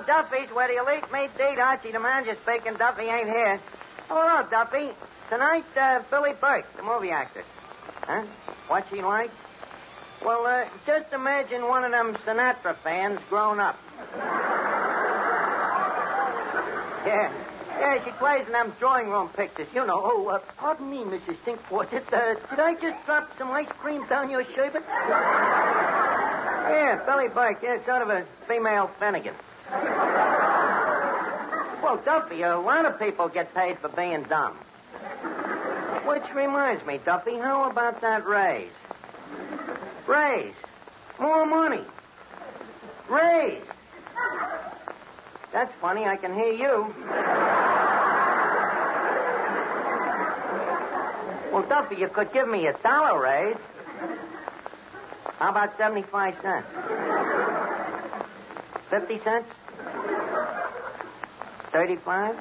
Duffy's, where the elite meet date. Archie, the manager, speaking. Duffy ain't here. Hello, Duffy. Tonight, Billie Burke, the movie actress. Huh? What's she like? Well, just imagine one of them Sinatra fans grown up. Yeah, she plays in them drawing room pictures. You know. Oh, pardon me, Mrs. Sinkford. Did I just drop some ice cream down your sherbet? Yeah, Billie Burke. Yeah, sort of a female Finnegan. Well, Duffy, a lot of people get paid for being dumb. Which reminds me, Duffy, how about that raise? Raise. More money. Raise. That's funny. I can hear you. Well, Duffy, you could give me $1 raise. How about 75 cents? 50 cents? 35?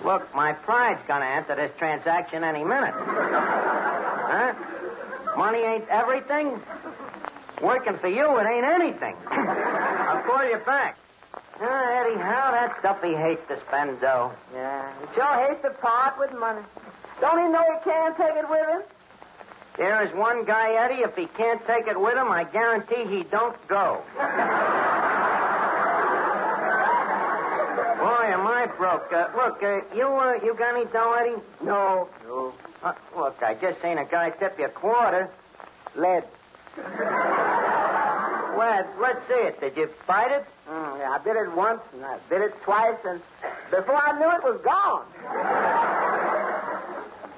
Look, my pride's gonna enter this transaction any minute. Huh? Money ain't everything? Working for you, it ain't anything. I'll call you back. Eddie, how that Duffy hates to spend dough. Yeah, he sure hates to part with money. Don't he know he can't take it with him? There is one guy, Eddie, if he can't take it with him, I guarantee he don't go. Boy, am I broke. Look, you got any dough, Eddie? No. Look, I just seen a guy tip you a quarter. Lead. Let's see it. Did you bite it? Yeah, I bit it once, and I bit it twice, and before I knew it was gone.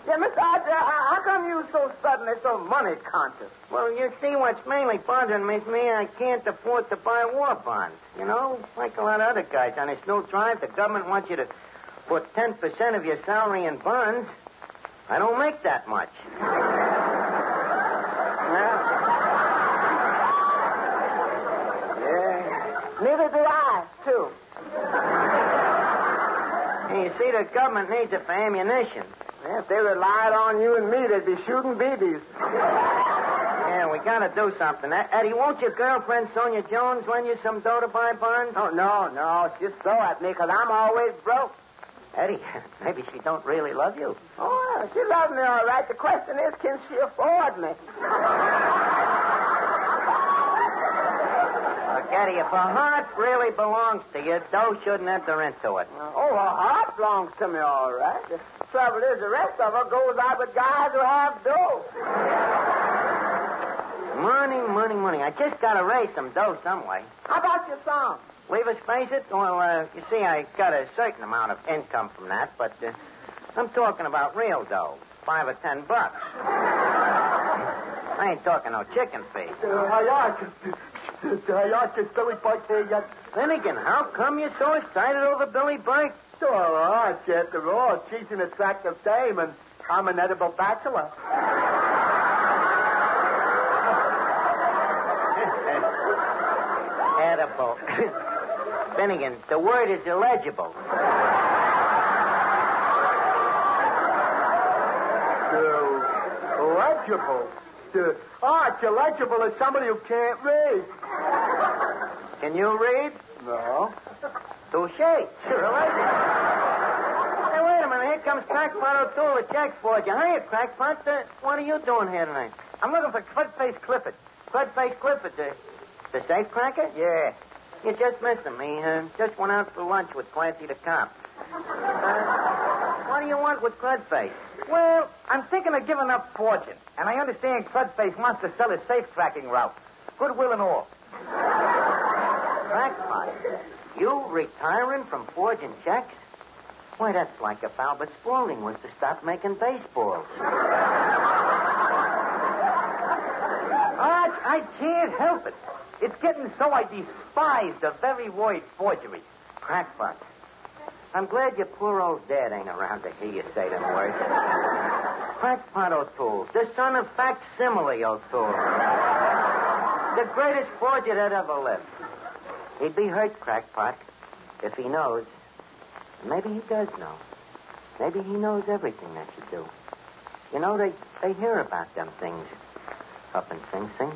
Yeah, Mr. Archie, how come you so suddenly so money conscious? Well, you see, what's mainly bothering me is I can't afford to buy war bonds. You know, like a lot of other guys on this new drive, the government wants you to put 10% of your salary in bonds. I don't make that much. Neither do I, too. Hey, you see, the government needs it for ammunition. Yeah, if they relied on you and me, they'd be shooting BBs. Yeah, we gotta do something. Eddie, won't your girlfriend, Sonia Jones, lend you some dough to buy bonds? Oh, no. She's so at me because I'm always broke. Eddie, maybe she don't really love you. Oh, she loves me all right. The question is, can she afford me? Eddie, if her heart really belongs to you, dough shouldn't enter into it. Oh, her heart belongs to me, all right. The trouble is, the rest of her goes out with guys who have dough. Money. I just got to raise some dough some way. How about your song? Leave us face it? Well, you see, I got a certain amount of income from that, but I'm talking about real dough. $5 or $10. I ain't talking no chicken feed. Finnegan, how come you're so excited over Billie Burke? Sure, after all, she's an attractive dame, and I'm an edible bachelor. Edible. Finnegan, the word is illegible. Legible? Illegible is somebody who can't read. Can you read? No. Touche. You're illegible. Hey, wait a minute. Here comes Crackpot O'Toole with Jack Ford. Hiya, Crackpot. What are you doing here tonight? I'm looking for Crudface Clifford. Crudface Clifford, the safe cracker? Yeah. You just missed him. He just went out for lunch with Clancy the cop. What do you want with Crudface? Well, I'm thinking of giving up fortune, and I understand Crudface wants to sell his safe cracking route. Goodwill and all. Crackpot? You retiring from forging checks? Why, that's like if Albert Spaulding was to stop making baseballs. I can't help it. It's getting so I despise the very word forgery. Crackpot. I'm glad your poor old dad ain't around to hear you say them words. Crackpot O'Toole, the son of Facsimile O'Toole. The greatest forger that ever lived. He'd be hurt, Crackpot, if he knows. Maybe he does know. Maybe he knows everything that you do. You know, they hear about them things up in Sing Sing.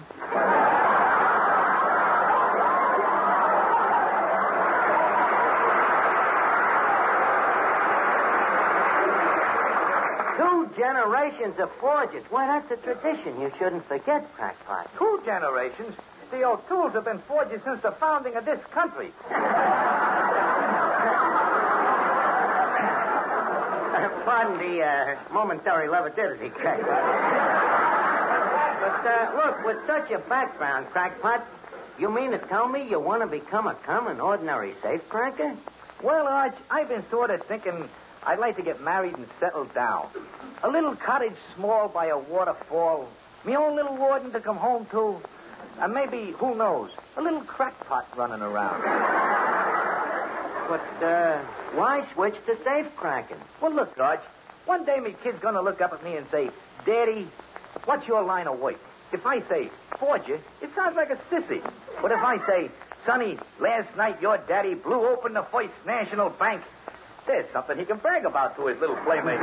generations of forgers. Why, that's a tradition you shouldn't forget, Crackpot. 2 generations? The O'Tooles have been forgers since the founding of this country. Pardon the momentary levity, Crackpot. But, look, with such a background, Crackpot, you mean to tell me you want to become a common, ordinary safecracker? Well, Arch, I've been sort of thinking I'd like to get married and settle down. A little cottage small by a waterfall. Me own little warden to come home to. And maybe, who knows, a little crackpot running around. But, why switch to safecracking? Well, look, Arch, one day me kid's going to look up at me and say, Daddy, what's your line of work? If I say, forger, it sounds like a sissy. But if I say, Sonny, last night your daddy blew open the First National Bank, there's something he can brag about to his little playmate.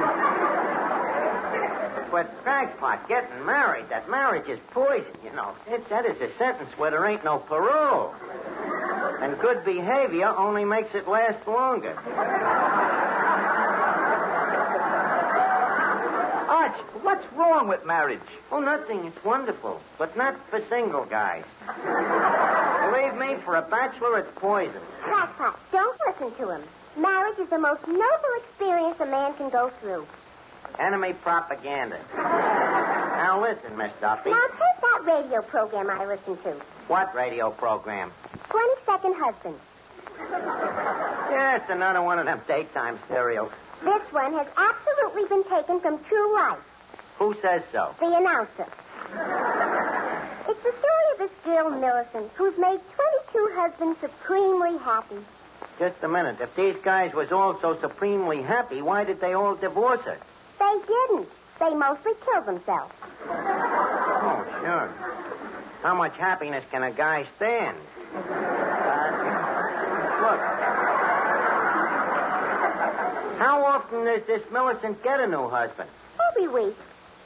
But, Crackpot, getting married, that marriage is poison, you know. That is a sentence where there ain't no parole. And good behavior only makes it last longer. Arch, what's wrong with marriage? Oh, nothing. It's wonderful. But not for single guys. Believe me, for a bachelor, it's poison. Crackpot, don't listen to him. Marriage is the most noble experience a man can go through. Enemy propaganda. Now listen, Miss Duffy. Now take that radio program I listened to. What radio program? 22nd Husband. Yeah, it's another one of them daytime serials. This one has absolutely been taken from true life. Who says so? The announcer. It's the story of this girl, Millicent, who's made 22 husbands supremely happy. Just a minute. If these guys was all so supremely happy, why did they all divorce her? They didn't. They mostly killed themselves. Oh, sure. How much happiness can a guy stand? Look. How often does this Millicent get a new husband? Every week.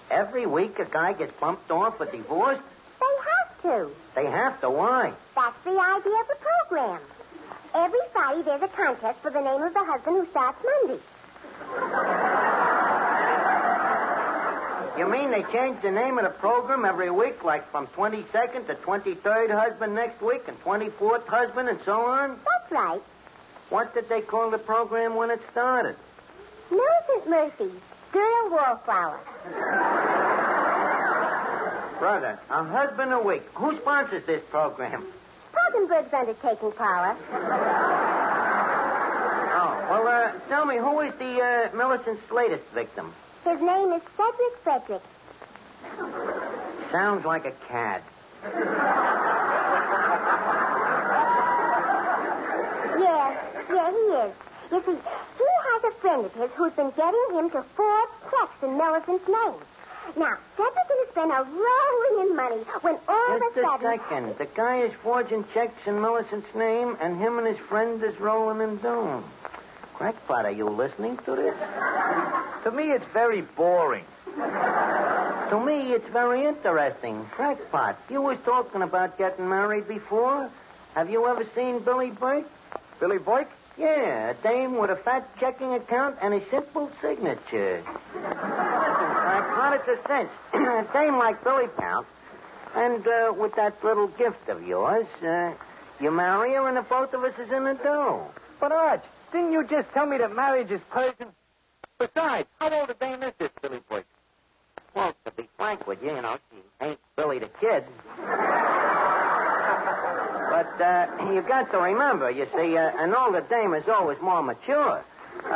Every week a guy gets bumped off or divorced? They have to. They have to. Why? That's the idea of the program. Every Friday there's a contest for the name of the husband who starts Monday. You mean they change the name of the program every week, like from 22nd to 23rd husband next week and 24th husband and so on? That's right. What did they call the program when it started? Millicent Murphy, Girl Wallflower. Brother, a husband a week. Who sponsors this program? Rosenberg's undertaking, Paula. Oh, well, tell me, who is the Millicent's latest victim? His name is Cedric Frederick. Sounds like a cad. Yeah, he is. You see, he has a friend of his who's been getting him to forge checks in Millicent's name. Now, Cedric's going to spend a rolling in money when all of a Just a sudden... second. The guy is forging checks in Millicent's name, and him and his friend is rolling in dough. Crackpot, are you listening to this? To me, it's very boring. To me, it's very interesting. Crackpot, you was talking about getting married before. Have you ever seen Billie Burke? Billie Burke? Yeah, a dame with a fat checking account and a simple signature. Crackpot, it's a cinch. A dame like Billie counts. And with that little gift of yours, you marry her and the both of us is in the dough. But, Arch, didn't you just tell me that marriage is Persian? Besides, how old a dame is this Billie Burke? Well, to be frank with you, she ain't Billy the Kid. But you got to remember, you see, an older dame is always more mature. Look,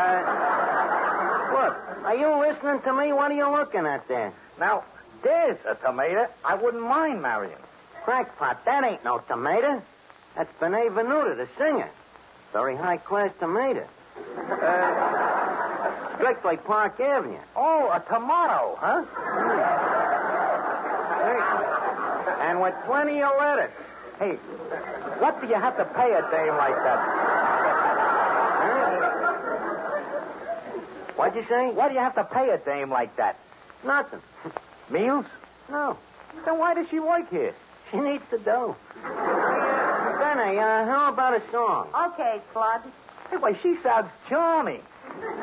are you listening to me? What are you looking at there? Now, there's a tomato I wouldn't mind marrying. Crackpot, that ain't no tomato. That's Benet Venuta, the singer. Very high-class tomato. Strictly Park Avenue. Oh, a tomato, huh? And with plenty of lettuce. Hey, what do you have to pay a dame like that? What'd you say? What do you have to pay a dame like that? Nothing. Meals? No. Then why does she work here? She needs the dough. Benny, how about a song? Okay, Claude. Hey, why, she sounds charming.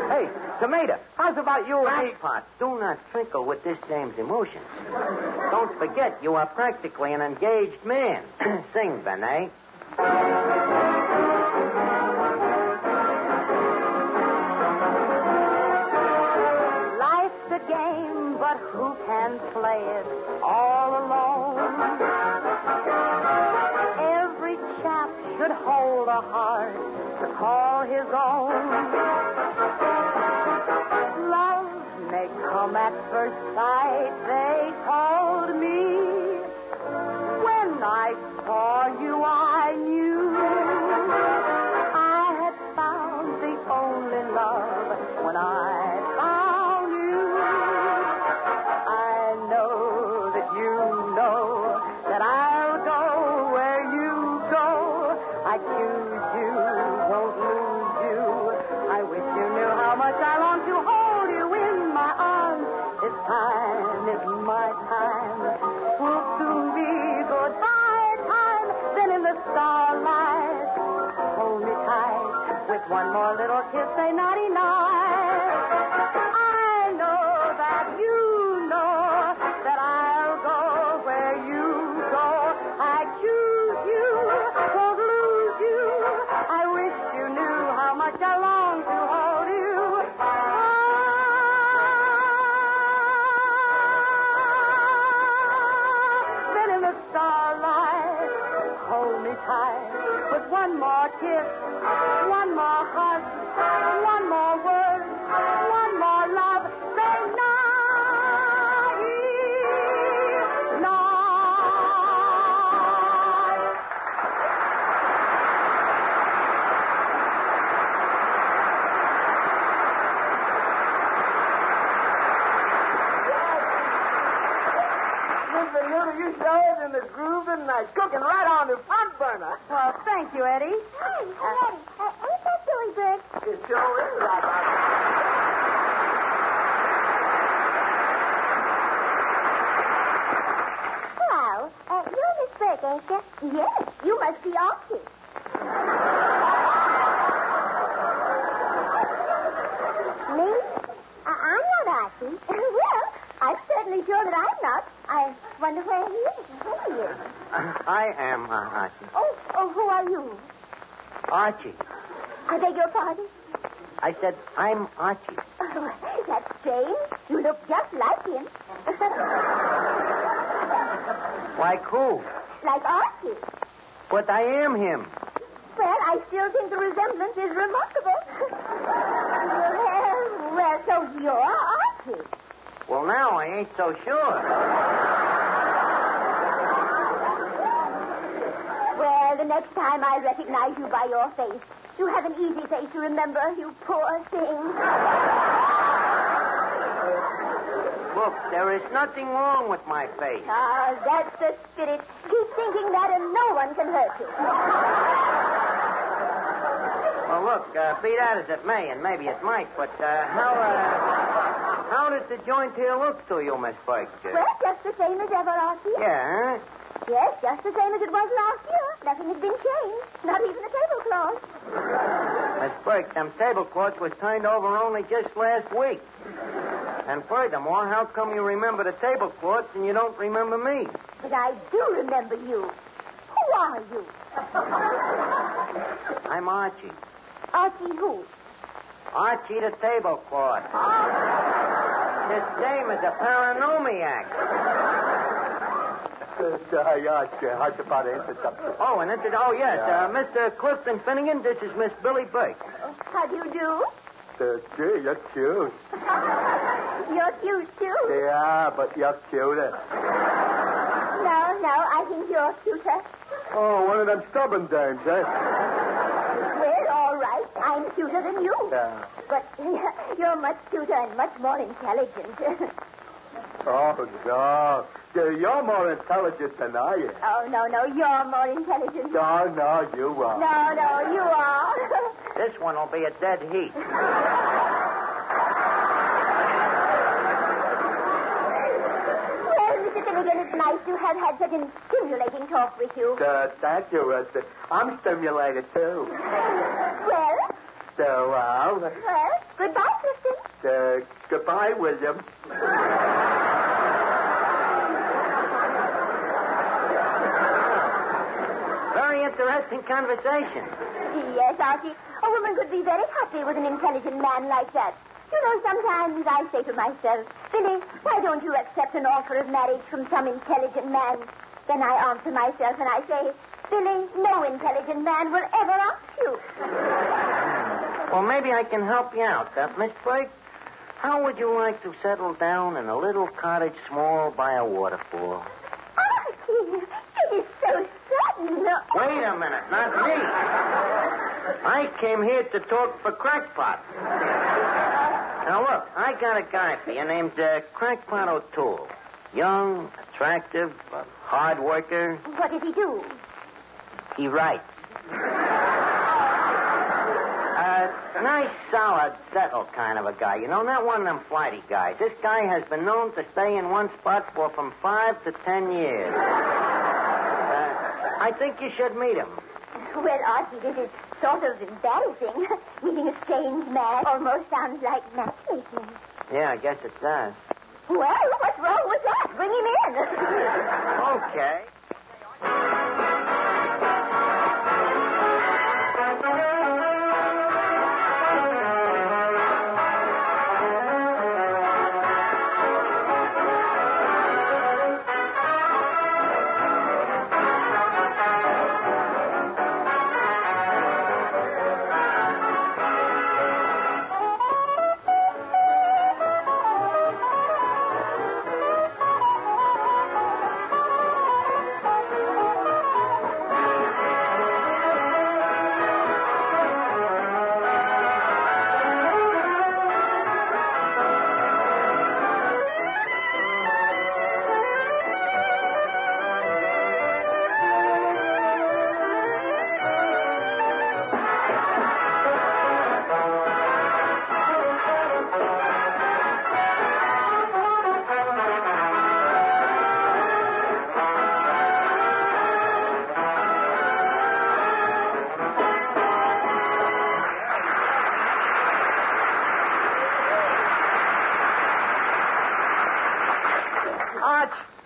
Hey, Tomato, how's about you and me? Crackpot, do not twinkle with this dame's emotions. Don't forget, you are practically an engaged man. Sing, Benet. Life's a game, but who can play it all alone? Every chap should hold a heart to call his own. Love may come at first sight, they told me. When I saw you, I knew I had found the only love. When I found you, I know that you know that I'll go where you go. I choose you, won't lose you. I wish you knew how much I long to hold you in my arms. This time is my time. Will soon be goodbye time. Then in the starlight, hold me tight. With one more little kiss, say naughty night. I know that you know that I'll go where you go. I choose you, won't lose you. I wish you knew how much I long to hold you. Then in the starlight, hold me tight. With one more kiss, one more hug, one more word, one more love. Say night, night. Mr. Noodle, you showed in the groove tonight. Cooking right on the front burner. Well, thank you, Eddie. Hey, Eddie, ain't that Billie Burke? It sure is right on. Well, you're Miss Burke, ain't you? Yes, you must be Archie. Me? I'm not Archie. Well, I'm certainly sure that I'm not. I wonder where he is. Who he is. I am Archie. Oh, who are you? Archie. I beg your pardon? I said, I'm Archie. Oh, that's strange. You look just like him. Like who? Like Archie. But I am him. Well, I still think the resemblance is remarkable. well, so you're Archie. Well, now I ain't so sure. Well, the next time I recognize you by your face, you have an easy face to remember, you poor thing. Look, there is nothing wrong with my face. Ah, that's the spirit. Keep thinking that and no one can hurt you. Well, look, be that as it may, and maybe it might, but how does the joint here look to you, Miss Burke? Well, just the same as ever, Archie. Yeah, huh? Yes, just the same as it was last year. Nothing has been changed. Not even the tablecloth. Miss Burke, them tablecloths was turned over only just last week. And furthermore, how come you remember the tablecloths and you don't remember me? But I do remember you. Who are you? I'm Archie. Archie who? Archie the tablecloth. This dame is a paranomiac. Oh, and yes, Mr. Clifton Finnegan, this is Miss Billie Burke. How do you do? Gee, you're cute. You're cute, too. Yeah, but you're cuter. No, I think you're cuter. Oh, one of them stubborn dames, eh? Well, all right. I'm cuter than you. Yeah. But you're much cuter and much more intelligent. Oh, no. You're more intelligent than I am. Oh, no, you're more intelligent. No, you are. No, you are. This one will be a dead heat. Well, Mr. Finnegan, it's nice to have had such a stimulating talk with you. Thank you, Rusty. I'm stimulated, too. Well? So, Well, goodbye, Clifton. Goodbye, William. Very interesting conversation. Yes, Archie. A woman could be very happy with an intelligent man like that. You know, sometimes I say to myself, Billy, why don't you accept an offer of marriage from some intelligent man? Then I answer myself and I say, Billy, no intelligent man will ever ask you. Well, maybe I can help you out, Miss Burke. How would you like to settle down in a little cottage small by a waterfall? Archie, it is so sudden. Wait a minute, not me. I came here to talk for Crackpot. Now, look, I got a guy for you named Crackpot O'Toole. Young, attractive, a hard worker. What does he do? He writes. Nice, solid, settled kind of a guy. You know, not one of them flighty guys. This guy has been known to stay in one spot for from 5 to 10 years. I think you should meet him. Well, Archie, this is sort of embarrassing. Meeting a strange man almost sounds like matchmaking. Yeah, I guess it does. Well, what's wrong with that? Bring him in. Okay.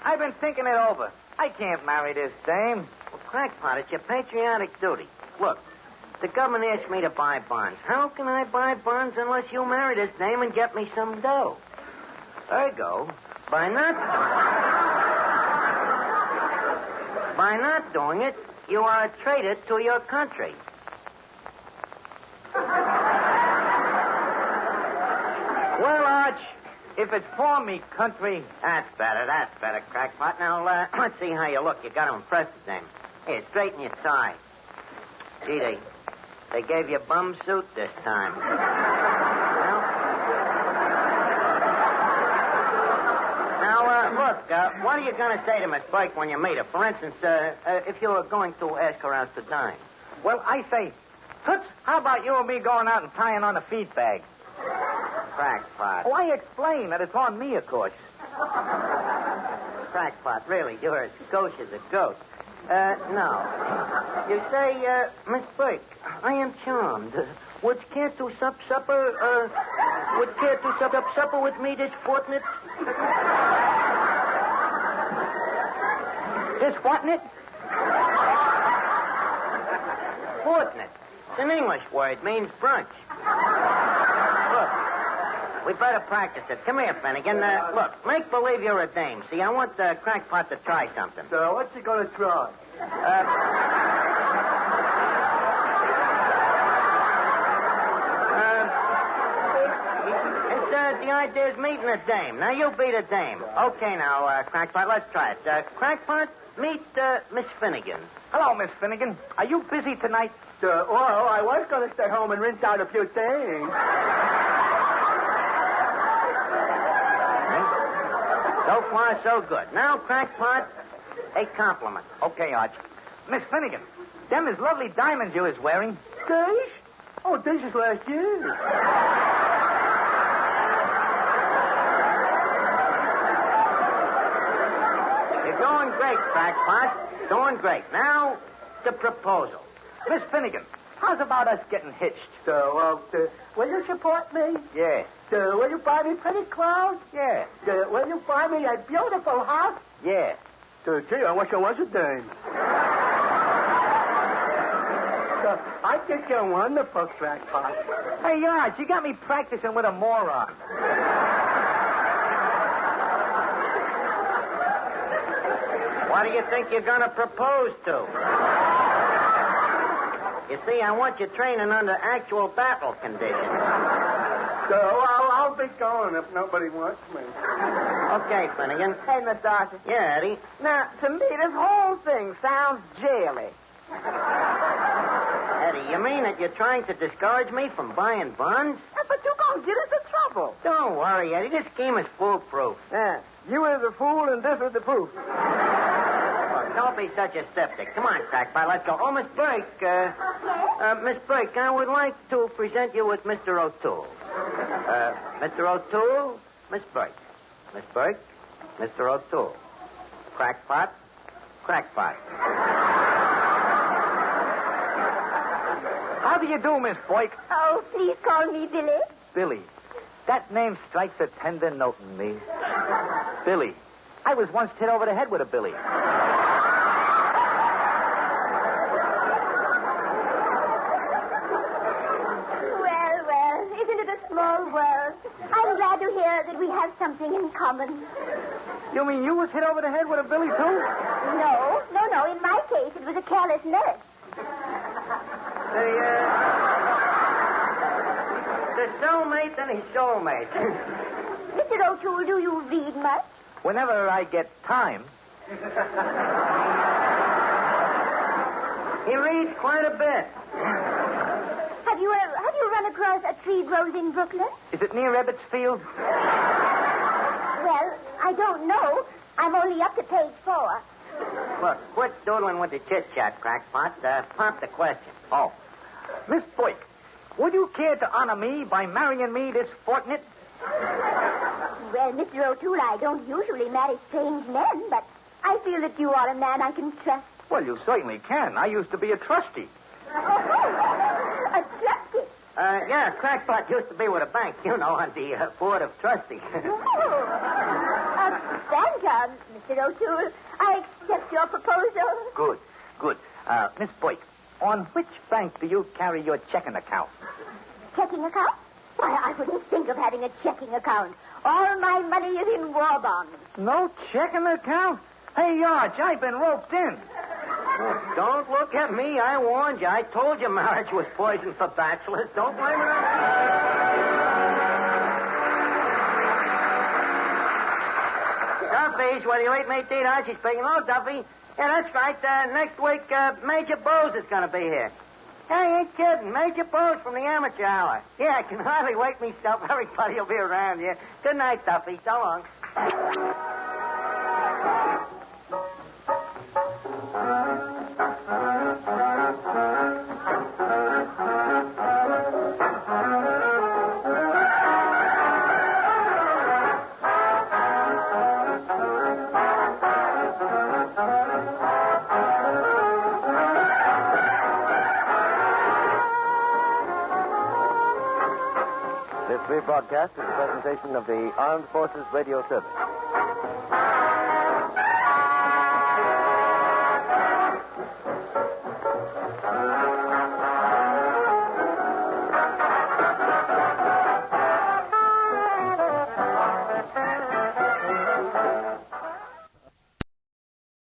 I've been thinking it over. I can't marry this dame. Well, Crackpot, it's your patriotic duty. Look, the government asked me to buy bonds. How can I buy bonds unless you marry this dame and get me some dough? Ergo, by not doing it, you are a traitor to your country. Well, Arch, if it's for me country... That's better, Crackpot. Now, let's see how you look. You got to impress the dame. Here, straighten your tie. Gee, they gave you a bum suit this time. Now, look, what are you going to say to Miss Burke when you meet her? For instance, if you were going to ask her out to dine. Well, I say, Toots, how about you and me going out and tying on a feed bag? Crackpot. Oh, I explain that it's on me, of course. Crackpot, really, you're as gauche as a goat. No. You say, Miss Burke, I am charmed. Would you care to supper with me this fortnight? This fortnight? Fortnight. It's an English word. Means brunch. Look, we better practice it. Come here, Finnegan. Look, make believe you're a dame. See, I want Crackpot to try something. So what's he going to try? The idea is meeting a dame. Now, you beat a dame. Okay, now, Crackpot, let's try it. Crackpot, meet Miss Finnegan. Hello, Miss Finnegan. Are you busy tonight? Well, I was going to stay home and rinse out a few things. So far, so good. Now, Crackpot, a compliment. Okay, Arch. Miss Finnegan, them is lovely diamonds you is wearing. These? Oh, this is last year. Doing great, Crackpot. Doing great. Now, the proposal. Miss Finnegan, how's about us getting hitched? So, will you support me? Yeah. Will you buy me pretty clothes? Yeah. Will you buy me a beautiful house? Yeah. Gee, I wish I was a dame. I think you're wonderful, crackpot. Hey, Arch, you got me practicing with a moron. What do you think you're going to propose to? You see, I want you training under actual battle conditions. I'll be going if nobody wants me. Okay, Finnegan. Hey, Mr. Archie. Yeah, Eddie. Now, to me, this whole thing sounds jaily. Eddie, you mean that you're trying to discourage me from buying buns? But you gonna get us in trouble. Don't worry, Eddie. This scheme is foolproof. Yeah. You is a fool, and this is the proof. Look, don't be such a skeptic. Come on, Crackpot, let's go. Oh, Miss Burke. Miss Burke, I would like to present you with Mr. O'Toole. Mr. O'Toole, Miss Burke. Miss Burke, Mr. O'Toole. Crackpot, Crackpot. How do you do, Miss Boyk? Oh, please call me Billy. Billy. That name strikes a tender note in me. Billy. I was once hit over the head with a Billy. Well, isn't it a small world? I'm glad to hear that we have something in common. You mean you was hit over the head with a Billy, too? No. In my case, it was a careless nurse. The cellmate and his soulmate. Mr. O'Toole, do you read much? Whenever I get time. He reads quite a bit. Have you run across A Tree Grows in Brooklyn? Is it near Ebbets Field? Well, I don't know. I'm only up to page 4. Look, quit doodling with the chit-chat, Crackpot. Pop the question. Oh. Miss Boyk, would you care to honor me by marrying me this fortnight? Well, Mr. O'Toole, I don't usually marry strange men, but I feel that you are a man I can trust. Well, you certainly can. I used to be a trustee. A trustee? Yeah, Crackpot used to be with a bank, on the board of trustees. A banker, Mr. O'Toole. I accept your proposal. Good. Miss Boyk, on which bank do you carry your checking account? Checking account? Why, I wouldn't think of having a checking account. All my money is in war bonds. No checking account? Hey, Arch, I've been roped in. Don't look at me. I warned you. I told you marriage was poison for bachelors. Don't blame it on me. Duffy's, whether you eat meat, eat Archie speaking. Oh, Duffy. Yeah, that's right. Next week, Major Bose is going to be here. Hey, I ain't kidding. Major Bose from the Amateur Hour. Yeah, I can hardly wait myself. Everybody will be around here. Good night, Duffy. So long. This rebroadcast is a presentation of the Armed Forces Radio Service.